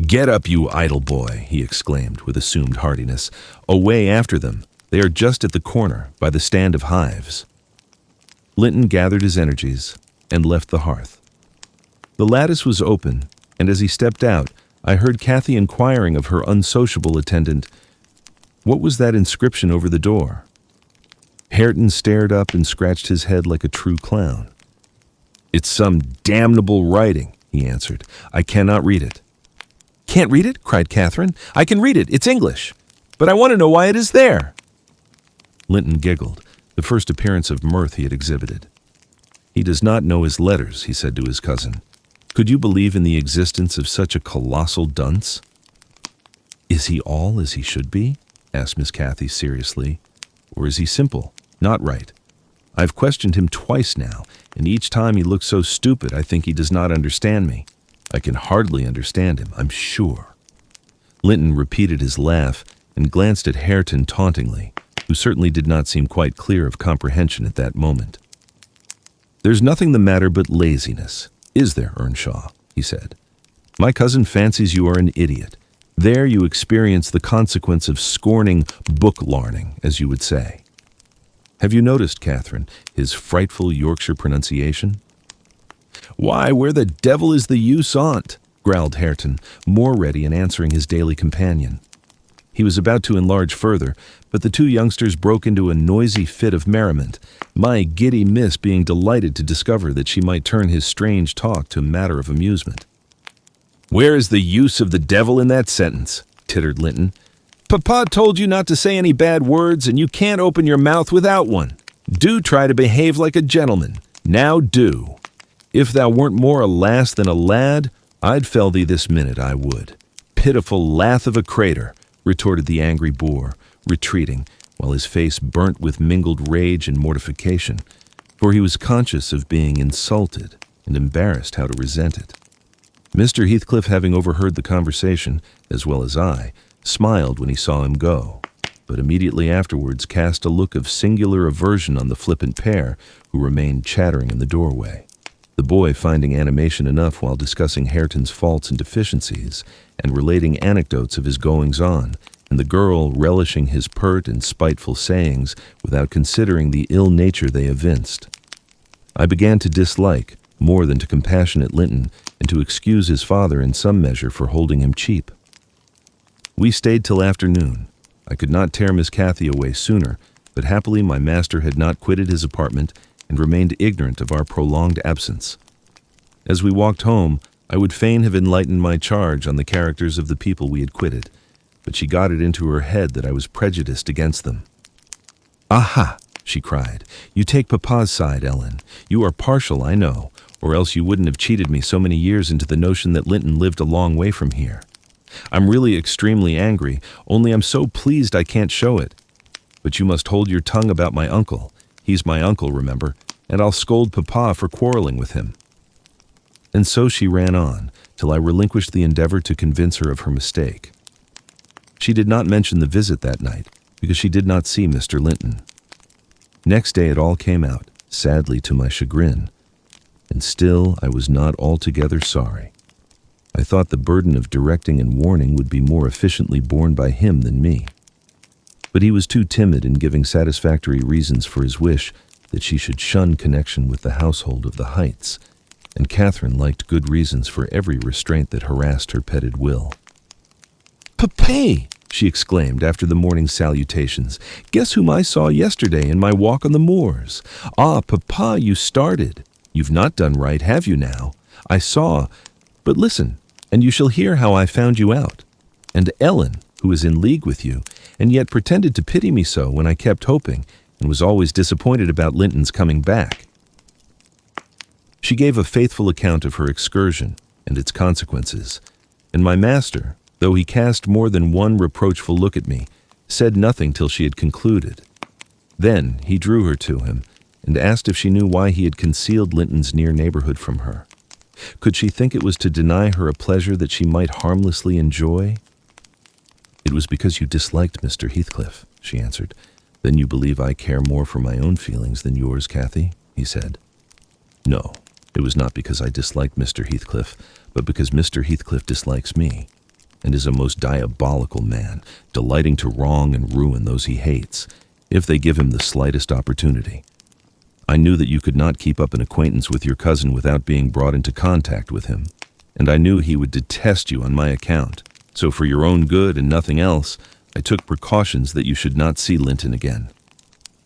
Speaker 1: "Get up, you idle boy," he exclaimed with assumed heartiness. "Away after them. They are just at the corner, by the stand of hives." Linton gathered his energies and left the hearth. The lattice was open, and as he stepped out, I heard Cathy inquiring of her unsociable attendant, "What was that inscription over the door?" Hareton stared up and scratched his head like a true clown. "It's some damnable writing," he answered. "I cannot read it." "Can't read it?" cried Catherine. "I can read it. It's English. But I want to know why it is there." Linton giggled, the first appearance of mirth he had exhibited. "He does not know his letters," he said to his cousin. "Could you believe in the existence of such a colossal dunce?" "Is he all as he should be?" asked Miss Cathy seriously. "Or is he simple, not right? I've questioned him twice now, and each time he looks so stupid I think he does not understand me. I can hardly understand him, I'm sure." Linton repeated his laugh and glanced at Hareton tauntingly, who certainly did not seem quite clear of comprehension at that moment. "There's nothing the matter but laziness, is there, Earnshaw?" he said. "My cousin fancies you are an idiot. There you experience the consequence of scorning book-larning, as you would say. Have you noticed, Catherine, his frightful Yorkshire pronunciation?" "Why, where the devil is the use on't?" growled Hareton, more ready in answering his daily companion. He was about to enlarge further, but the two youngsters broke into a noisy fit of merriment, my giddy miss being delighted to discover that she might turn his strange talk to a matter of amusement. "Where is the use of the devil in that sentence?" tittered Linton. "Papa told you not to say any bad words, and you can't open your mouth without one. Do try to behave like a gentleman. Now do. If thou weren't more a lass than a lad, I'd fell thee this minute, I would." "Pitiful lath of a crater," retorted the angry boor, retreating, while his face burnt with mingled rage and mortification, for he was conscious of being insulted and embarrassed how to resent it. Mr. Heathcliff, having overheard the conversation, as well as I, smiled when he saw him go, but immediately afterwards cast a look of singular aversion on the flippant pair who remained chattering in the doorway, the boy finding animation enough while discussing Hareton's faults and deficiencies and relating anecdotes of his goings-on, and the girl relishing his pert and spiteful sayings without considering the ill nature they evinced. I began to dislike, more than to compassionate Linton, and to excuse his father in some measure for holding him cheap. We stayed till afternoon. I could not tear Miss Cathy away sooner, but happily my master had not quitted his apartment and remained ignorant of our prolonged absence. As we walked home, I would fain have enlightened my charge on the characters of the people we had quitted, but she got it into her head that I was prejudiced against them. "Aha!" she cried. "You take Papa's side, Ellen. You are partial, I know, or else you wouldn't have cheated me so many years into the notion that Linton lived a long way from here. I'm really extremely angry, only I'm so pleased I can't show it. But you must hold your tongue about my uncle. He's my uncle, remember, and I'll scold Papa for quarreling with him." And so she ran on, till I relinquished the endeavor to convince her of her mistake. She did not mention the visit that night, because she did not see Mr. Linton. Next day it all came out, sadly to my chagrin, and still I was not altogether sorry. I thought the burden of directing and warning would be more efficiently borne by him than me. But he was too timid in giving satisfactory reasons for his wish that she should shun connection with the household of the Heights, and Catherine liked good reasons for every restraint that harassed her petted will. "Papa!" she exclaimed after the morning's salutations. "Guess whom I saw yesterday in my walk on the moors? Ah, Papa, you started. You've not done right, have you now? I saw. But listen, and you shall hear how I found you out. And Ellen, who is in league with you, and yet pretended to pity me so when I kept hoping, and was always disappointed about Linton's coming back." She gave a faithful account of her excursion, and its consequences, and my master, though he cast more than one reproachful look at me, said nothing till she had concluded. Then he drew her to him and asked if she knew why he had concealed Linton's near neighborhood from her. Could she think it was to deny her a pleasure that she might harmlessly enjoy? "It was because you disliked Mr. Heathcliff," she answered. "Then you believe I care more for my own feelings than yours, Cathy?" he said. "No, it was not because I disliked Mr. Heathcliff, but because Mr. Heathcliff dislikes me, and is a most diabolical man, delighting to wrong and ruin those he hates, if they give him the slightest opportunity. I knew that you could not keep up an acquaintance with your cousin without being brought into contact with him, and I knew he would detest you on my account. So for your own good and nothing else, I took precautions that you should not see Linton again.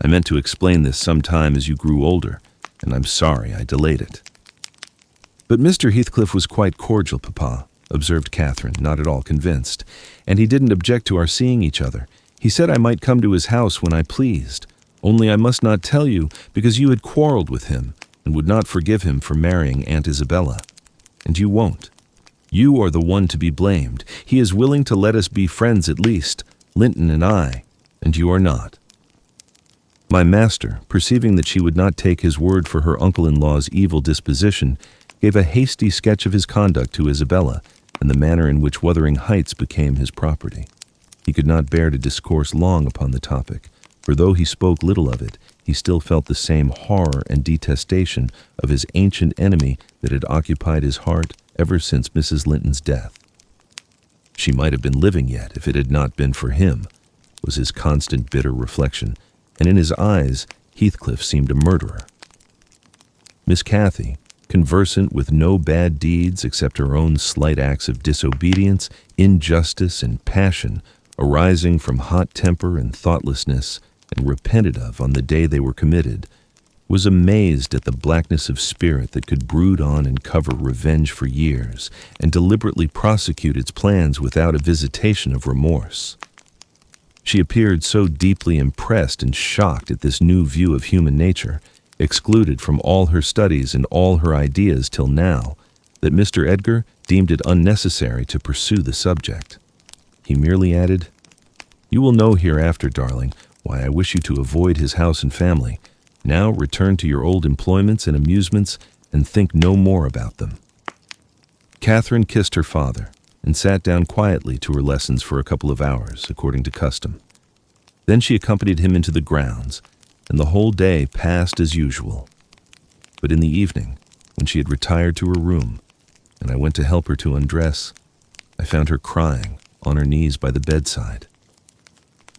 Speaker 1: I meant to explain this some time as you grew older, and I'm sorry I delayed it." "But Mr. Heathcliff was quite cordial, Papa," observed Catherine, not at all convinced, "and he didn't object to our seeing each other. He said I might come to his house when I pleased, only I must not tell you because you had quarreled with him and would not forgive him for marrying Aunt Isabella. And you won't. You are the one to be blamed. He is willing to let us be friends at least, Linton and I, and you are not." My master, perceiving that she would not take his word for her uncle-in-law's evil disposition, gave a hasty sketch of his conduct to Isabella and the manner in which Wuthering Heights became his property. He could not bear to discourse long upon the topic, for though he spoke little of it, he still felt the same horror and detestation of his ancient enemy that had occupied his heart ever since Mrs. Linton's death. "She might have been living yet if it had not been for him," was his constant bitter reflection, and in his eyes Heathcliff seemed a murderer. Miss Cathy, conversant with no bad deeds except her own slight acts of disobedience, injustice, and passion arising from hot temper and thoughtlessness, and repented of on the day they were committed, was amazed at the blackness of spirit that could brood on and cover revenge for years, and deliberately prosecute its plans without a visitation of remorse. She appeared so deeply impressed and shocked at this new view of human nature, excluded from all her studies and all her ideas till now, that Mr. Edgar deemed it unnecessary to pursue the subject. He merely added, "You will know hereafter, darling, why I wish you to avoid his house and family. Now return to your old employments and amusements and think no more about them." Catherine kissed her father and sat down quietly to her lessons for a couple of hours, according to custom. Then she accompanied him into the grounds, and the whole day passed as usual. But in the evening, when she had retired to her room, and I went to help her to undress, I found her crying on her knees by the bedside.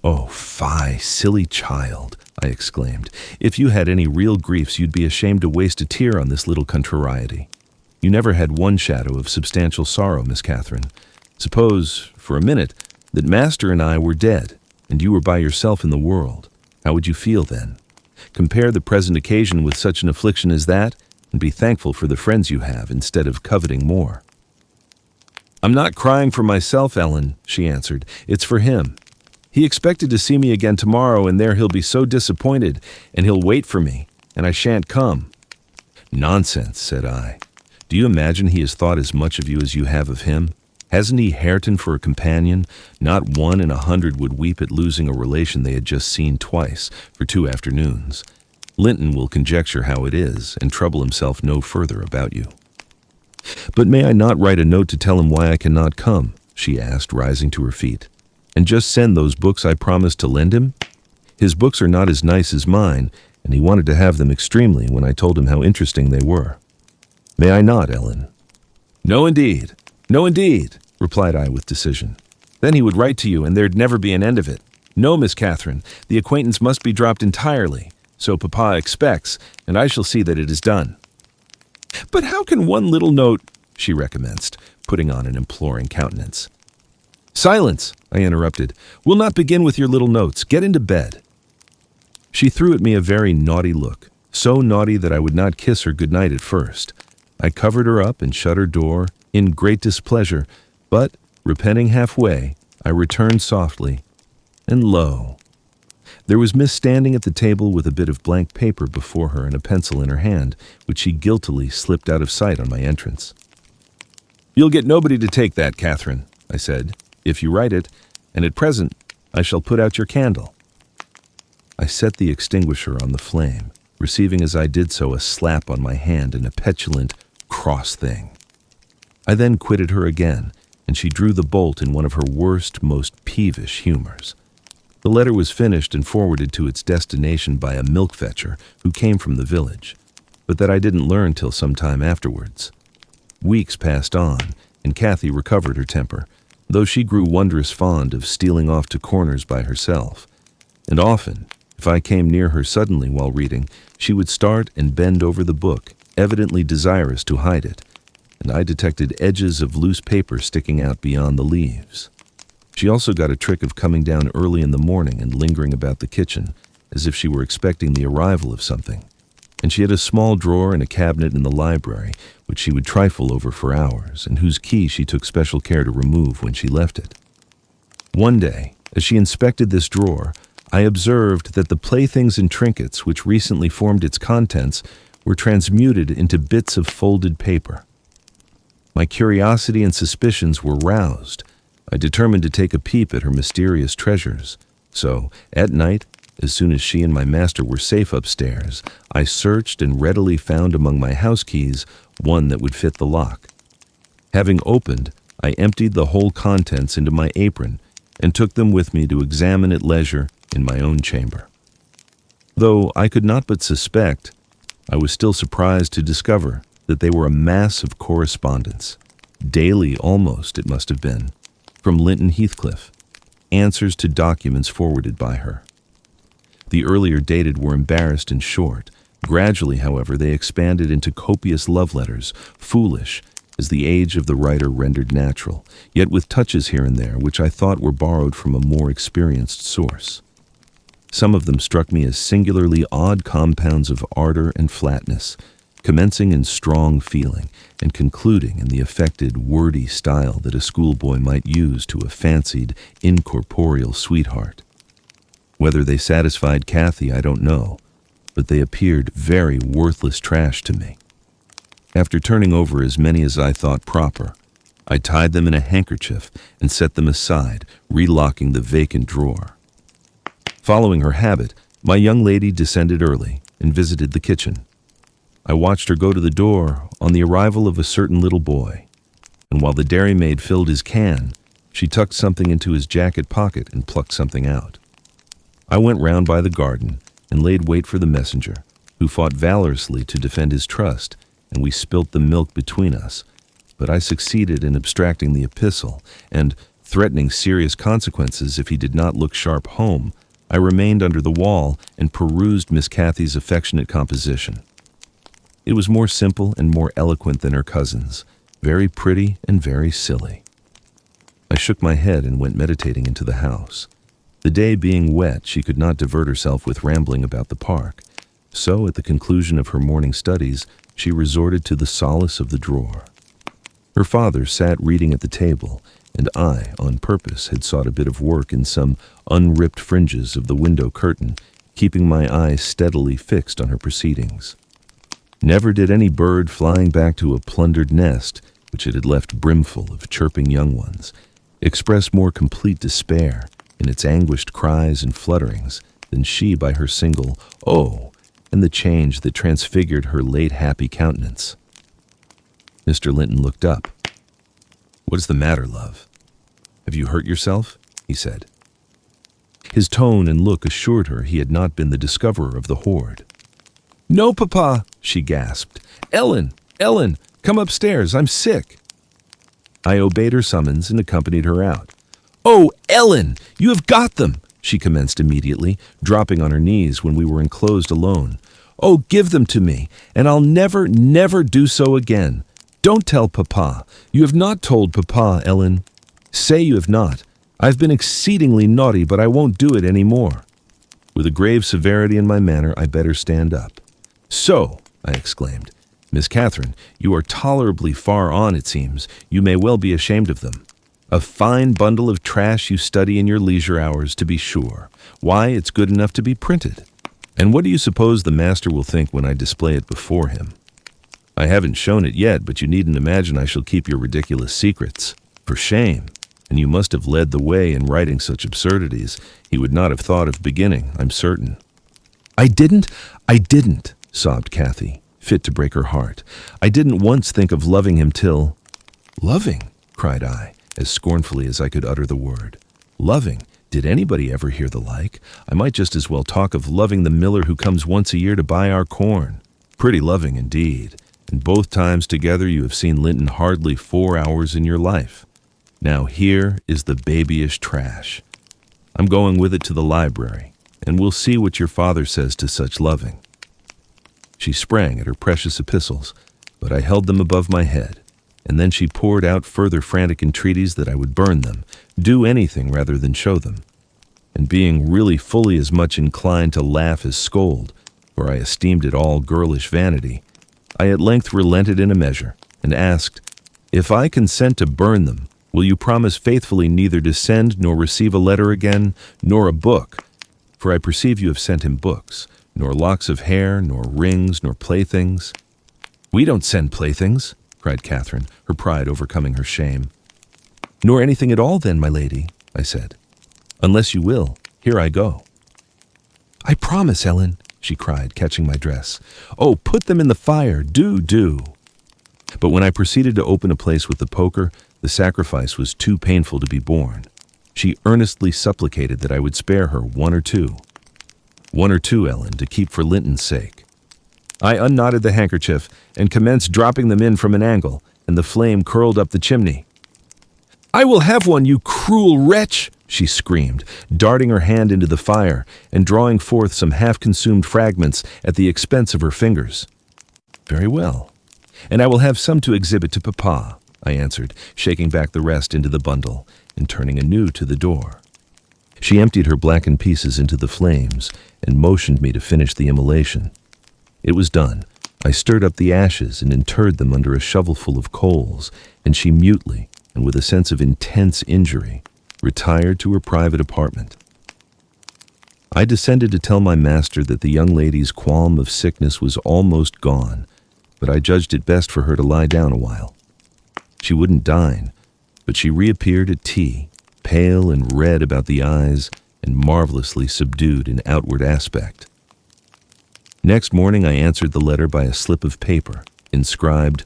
Speaker 1: "Oh, fie, silly child," I exclaimed. "If you had any real griefs, you'd be ashamed to waste a tear on this little contrariety. You never had one shadow of substantial sorrow, Miss Catherine. Suppose, for a minute, that Master and I were dead, and you were by yourself in the world. How would you feel then? Compare the present occasion with such an affliction as that, and be thankful for the friends you have, instead of coveting more." "I'm not crying for myself, Ellen," she answered. "It's for him. He expected to see me again tomorrow, and there he'll be so disappointed, and he'll wait for me, and I shan't come." "Nonsense," said I. "Do you imagine he has thought as much of you as you have of him? Hasn't he Hareton for a companion? Not 1 in 100 would weep at losing a relation they had just seen twice for 2 afternoons. Linton will conjecture how it is, and trouble himself no further about you." "But may I not write a note to tell him why I cannot come?" she asked, rising to her feet. "And just send those books I promised to lend him? His books are not as nice as mine, and he wanted to have them extremely when I told him how interesting they were. May I not, Ellen?" "No, indeed. No, indeed," replied I with decision. "Then he would write to you, and there'd never be an end of it. No, Miss Catherine, the acquaintance must be dropped entirely. So Papa expects, and I shall see that it is done." "But how can one little note—" she recommenced, putting on an imploring countenance. "Silence," I interrupted. "We'll not begin with your little notes. Get into bed." She threw at me a very naughty look, so naughty that I would not kiss her good night at first. I covered her up and shut her door, in great displeasure, but, repenting halfway, I returned softly, and lo! There was Miss standing at the table with a bit of blank paper before her and a pencil in her hand, which she guiltily slipped out of sight on my entrance. "You'll get nobody to take that, Catherine," I said, "if you write it, and at present I shall put out your candle." I set the extinguisher on the flame, receiving as I did so a slap on my hand and a petulant, "cross thing." I then quitted her again, and she drew the bolt in one of her worst, most peevish humors. The letter was finished and forwarded to its destination by a milk fetcher who came from the village, but that I didn't learn till some time afterwards. Weeks passed on, and Kathy recovered her temper, though she grew wondrous fond of stealing off to corners by herself. And often, if I came near her suddenly while reading, she would start and bend over the book, evidently desirous to hide it, and I detected edges of loose paper sticking out beyond the leaves. She also got a trick of coming down early in the morning and lingering about the kitchen, as if she were expecting the arrival of something. And she had a small drawer in a cabinet in the library, which she would trifle over for hours, and whose key she took special care to remove when she left it. One day, as she inspected this drawer, I observed that the playthings and trinkets which recently formed its contents were transmuted into bits of folded paper. My curiosity and suspicions were roused. I determined to take a peep at her mysterious treasures. So, at night, as soon as she and my master were safe upstairs, I searched and readily found among my house keys one that would fit the lock. Having opened, I emptied the whole contents into my apron and took them with me to examine at leisure in my own chamber. Though I could not but suspect, I was still surprised to discover that they were a mass of correspondence, daily almost it must have been, from Linton Heathcliff, answers to documents forwarded by her. The earlier dated were embarrassed and short. Gradually, however, they expanded into copious love letters, foolish, as the age of the writer rendered natural, yet with touches here and there which I thought were borrowed from a more experienced source. Some of them struck me as singularly odd compounds of ardor and flatness, commencing in strong feeling and concluding in the affected, wordy style that a schoolboy might use to a fancied, incorporeal sweetheart. Whether they satisfied Kathy, I don't know, but they appeared very worthless trash to me. After turning over as many as I thought proper, I tied them in a handkerchief and set them aside, relocking the vacant drawer. Following her habit, my young lady descended early and visited the kitchen. I watched her go to the door on the arrival of a certain little boy, and while the dairymaid filled his can, she tucked something into his jacket pocket and plucked something out. I went round by the garden and laid wait for the messenger, who fought valorously to defend his trust, and we spilt the milk between us, but I succeeded in abstracting the epistle, and, threatening serious consequences if he did not look sharp home, I remained under the wall and perused Miss Cathy's affectionate composition. It was more simple and more eloquent than her cousin's, very pretty and very silly. I shook my head and went meditating into the house. The day being wet, she could not divert herself with rambling about the park, so at the conclusion of her morning studies, she resorted to the solace of the drawer. Her father sat reading at the table, and I, on purpose, had sought a bit of work in some unripped fringes of the window curtain, keeping my eyes steadily fixed on her proceedings. Never did any bird flying back to a plundered nest, which it had left brimful of chirping young ones, express more complete despair in its anguished cries and flutterings than she by her single "oh," and the change that transfigured her late happy countenance. Mr. Linton looked up. "What is the matter, love? Have you hurt yourself?" he said. His tone and look assured her he had not been the discoverer of the hoard. "No, Papa," she gasped. Ellen, come upstairs, I'm sick." I obeyed her summons and accompanied her out. "Oh, Ellen, you have got them," she commenced immediately, dropping on her knees when we were enclosed alone. "Oh, give them to me, and I'll never do so again. Don't tell Papa. You have not told Papa, Ellen. Say you have not. I've been exceedingly naughty, but I won't do it any more." With a grave severity in my manner, I bade her stand up. "So," I exclaimed, "Miss Catherine, you are tolerably far on, it seems. You may well be ashamed of them. A fine bundle of trash you study in your leisure hours, to be sure. Why, it's good enough to be printed. And what do you suppose the master will think when I display it before him?" I haven't shown it yet, but you needn't imagine I shall keep your ridiculous secrets. For shame. And you must have led the way in writing such absurdities. He would not have thought of beginning, I'm certain." I didn't, sobbed Kathy, fit to break her heart. "I didn't once think of loving him till—" "Loving?" cried I, as scornfully as I could utter the word. "Loving? Did anybody ever hear the like? I might just as well talk of loving the miller who comes once a year to buy our corn. Pretty loving indeed. And both times together you have seen Linton hardly 4 hours in your life. Now here is the babyish trash. I'm going with it to the library, and we'll see what your father says to such loving." She sprang at her precious epistles, but I held them above my head, and then she poured out further frantic entreaties that I would burn them, do anything rather than show them. And being really fully as much inclined to laugh as scold, for I esteemed it all girlish vanity, I at length relented in a measure, and asked, "If I consent to burn them, will you promise faithfully neither to send nor receive a letter again, nor a book? For I perceive you have sent him books, nor locks of hair, nor rings, nor playthings." "We don't send playthings," cried Catherine, her pride overcoming her shame. "Nor anything at all then, my lady," I said. "Unless you will, here I go." "I promise, Ellen," she cried, catching my dress. "Oh, put them in the fire, do. But when I proceeded to open a place with the poker, the sacrifice was too painful to be borne. She earnestly supplicated that I would spare her one or two, Ellen, to keep for Linton's sake. I unknotted the handkerchief and commenced dropping them in from an angle, and the flame curled up the chimney. "I will have one, you cruel wretch!" she screamed, darting her hand into the fire and drawing forth some half-consumed fragments at the expense of her fingers. "Very well, and I will have some to exhibit to Papa," I answered, shaking back the rest into the bundle and turning anew to the door. She emptied her blackened pieces into the flames and motioned me to finish the immolation. It was done. I stirred up the ashes and interred them under a shovelful of coals, and she mutely, and with a sense of intense injury, retired to her private apartment. I descended to tell my master that the young lady's qualm of sickness was almost gone, but I judged it best for her to lie down a while. She wouldn't dine, but she reappeared at tea, pale and red about the eyes and marvelously subdued in outward aspect. Next morning I answered the letter by a slip of paper, inscribed,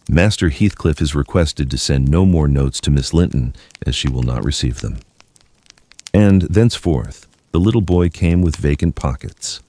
Speaker 1: "Master Heathcliff is requested to send no more notes to Miss Linton, as she will not receive them." And thenceforth, the little boy came with vacant pockets.